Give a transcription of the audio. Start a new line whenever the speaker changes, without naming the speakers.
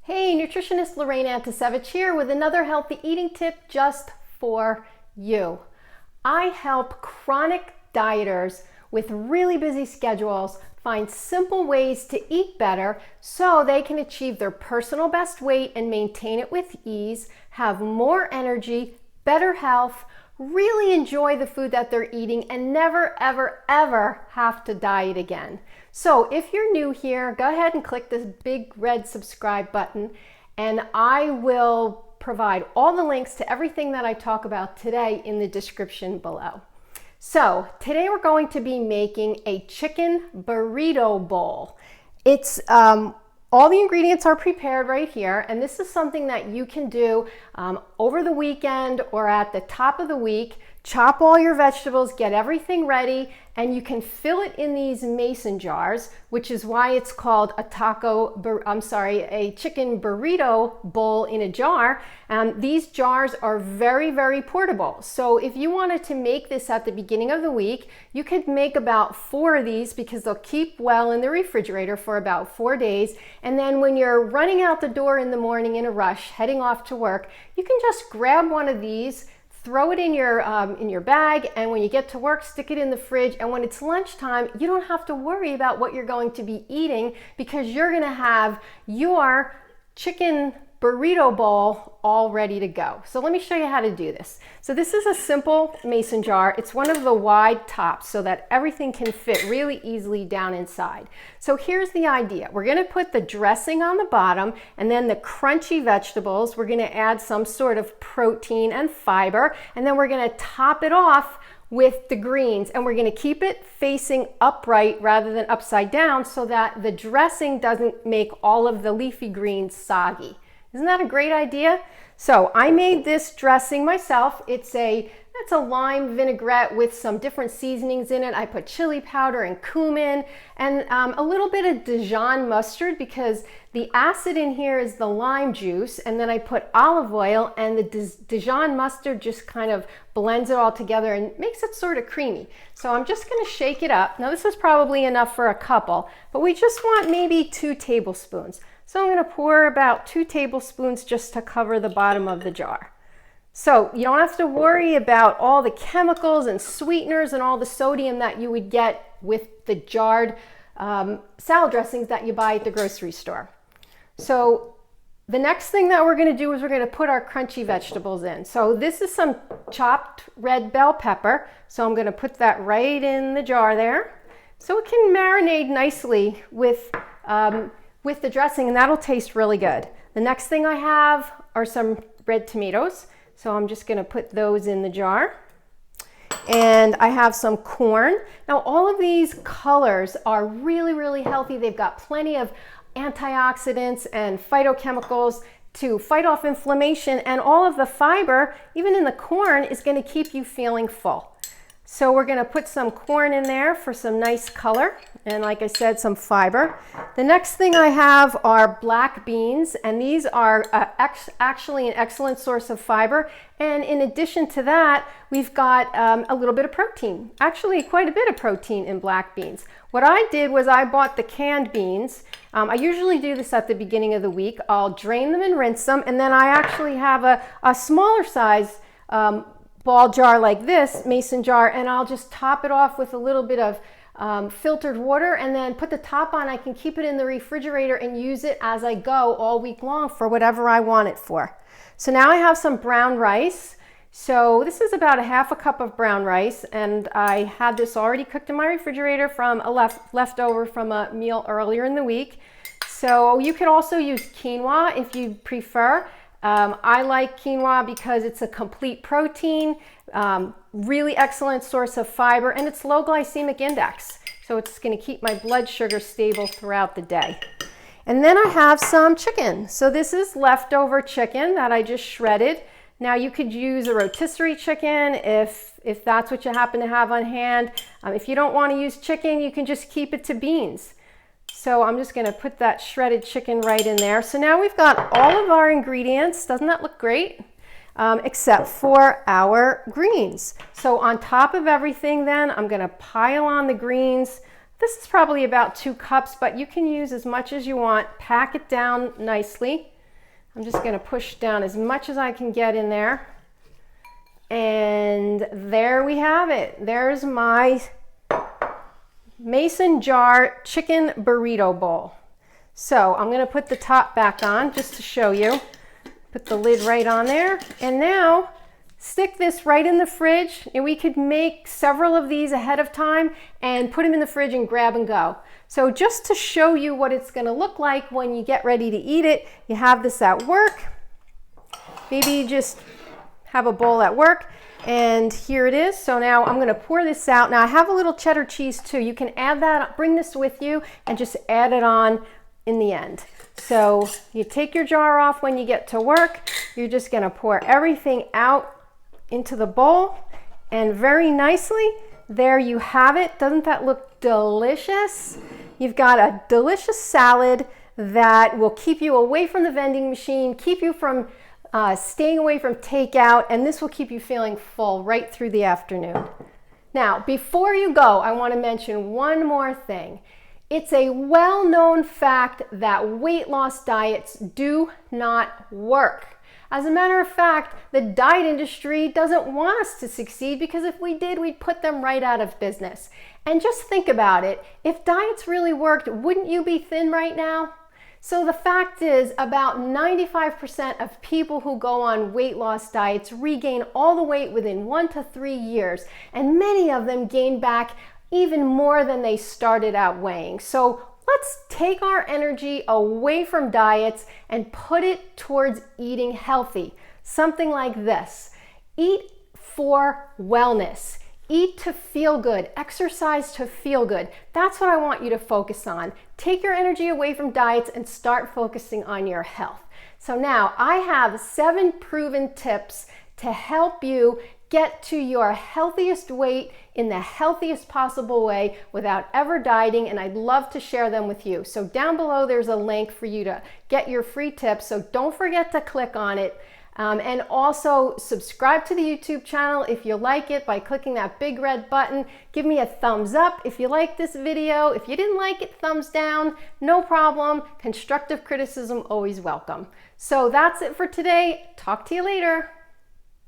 Hey, nutritionist Matthews-Antosiewicz here with another healthy eating tip just for you. I help chronic dieters with really busy schedules find simple ways to eat better so they can achieve their personal best weight and maintain it with ease, have more energy, better health, really enjoy the food that they're eating, and never, ever, ever have to diet again. So if you're new here, go ahead and click this big red subscribe button, and I will provide all the links to everything that I talk about today in the description below. So today we're going to be making a chicken burrito bowl. It's all the ingredients are prepared right here, and this is something that you can do over the weekend or at the top of the week. Chop all your vegetables, get everything ready, and you can fill it in these mason jars, which is why it's called a chicken burrito bowl in a jar. These jars are very, very portable. So if you wanted to make this at the beginning of the week, you could make about 4 of these because they'll keep well in the refrigerator for about 4 days. And then when you're running out the door in the morning in a rush, heading off to work, you can just grab one of these, throw it in your bag, and when you get to work, stick it in the fridge. And when it's lunchtime, you don't have to worry about what you're going to be eating because you're gonna have your chicken burrito bowl all ready to go. So let me show you how to do this. So this is a simple mason jar. It's one of the wide tops so that everything can fit really easily down inside. So here's the idea. We're gonna put the dressing on the bottom and then the crunchy vegetables. We're gonna add some sort of protein and fiber, and then we're gonna top it off with the greens, and we're going to keep it facing upright rather than upside down so that the dressing doesn't make all of the leafy greens soggy. Isn't that a great idea? So I made this dressing myself. It's a lime vinaigrette with some different seasonings in it. I put chili powder and cumin and a little bit of Dijon mustard because the acid in here is the lime juice, and then I put olive oil, and the Dijon mustard just kind of blends it all together and makes it sort of creamy. So I'm just going to shake it up. Now this is probably enough for a couple, but we just want maybe 2 tablespoons. So I'm going to pour about 2 tablespoons just to cover the bottom of the jar. So you don't have to worry about all the chemicals and sweeteners and all the sodium that you would get with the jarred salad dressings that you buy at the grocery store. So the next thing that we're going to do is we're going to put our crunchy vegetables in. So this is some chopped red bell pepper. So I'm going to put that right in the jar there. So it can marinate nicely with the dressing, and that'll taste really good. The next thing I have are some red tomatoes. So I'm just going to put those in the jar. And I have some corn. Now all of these colors are really, really healthy. They've got plenty of antioxidants and phytochemicals to fight off inflammation, and all of the fiber, even in the corn, is going to keep you feeling full. So we're going to put some corn in there for some nice color, and like I said, some fiber. The next thing I have are black beans, and these are actually an excellent source of fiber. And in addition to that, we've got a little bit of protein, actually quite a bit of protein in black beans. What I did was I bought the canned beans. I usually do this at the beginning of the week. I'll drain them and rinse them, and then I actually have a smaller size ball jar like this, mason jar, and I'll just top it off with a little bit of filtered water and then put the top on. I can keep it in the refrigerator and use it as I go all week long for whatever I want it for. So now I have some brown rice. So this is about a half a cup of brown rice, and I had this already cooked in my refrigerator from a leftover from a meal earlier in the week. So you could also use quinoa if you prefer. I like quinoa because it's a complete protein, really excellent source of fiber, and it's low glycemic index. So it's going to keep my blood sugar stable throughout the day. And then I have some chicken. So this is leftover chicken that I just shredded. Now you could use a rotisserie chicken if that's what you happen to have on hand. If you don't want to use chicken, you can just keep it to beans. So I'm just going to put that shredded chicken right in there. So now we've got all of our ingredients. Doesn't that look great? Except for our greens. So on top of everything then, I'm going to pile on the greens. This is probably about 2 cups, but you can use as much as you want. Pack it down nicely. I'm just going to push down as much as I can get in there. And there we have it. There's my mason jar chicken burrito bowl. So I'm going to put the top back on just to show you. Put the lid right on there. And now stick this right in the fridge. And we could make several of these ahead of time and put them in the fridge and grab and go. So just to show you what it's going to look like when you get ready to eat it, you have this at work. Maybe you just have a bowl at work. And here it is. So now I'm going to pour this out. Now I have a little cheddar cheese too. You can add that, bring this with you and just add it on in the end. So you take your jar off when you get to work. You're just going to pour everything out into the bowl, and very nicely, there you have it. Doesn't that look delicious? You've got a delicious salad that will keep you away from the vending machine, keep you from staying away from takeout, and this will keep you feeling full right through the afternoon. Now, before you go, I want to mention one more thing. It's a well-known fact that weight loss diets do not work. As a matter of fact, the diet industry doesn't want us to succeed, because if we did, we'd put them right out of business. And just think about it. If diets really worked, wouldn't you be thin right now? So the fact is, about 95% of people who go on weight loss diets regain all the weight within 1 to 3 years, and many of them gain back even more than they started out weighing. So let's take our energy away from diets and put it towards eating healthy. Something like this: eat for wellness. Eat to feel good, exercise to feel good. That's what I want you to focus on. Take your energy away from diets and start focusing on your health. So now I have 7 proven tips to help you get to your healthiest weight in the healthiest possible way without ever dieting, and I'd love to share them with you. So down below there's a link for you to get your free tips, so don't forget to click on it. And also subscribe to the YouTube channel if you like it by clicking that big red button. Give me a thumbs up if you like this video. If you didn't like it, thumbs down, no problem. Constructive criticism always welcome. So that's it for today. Talk to you later.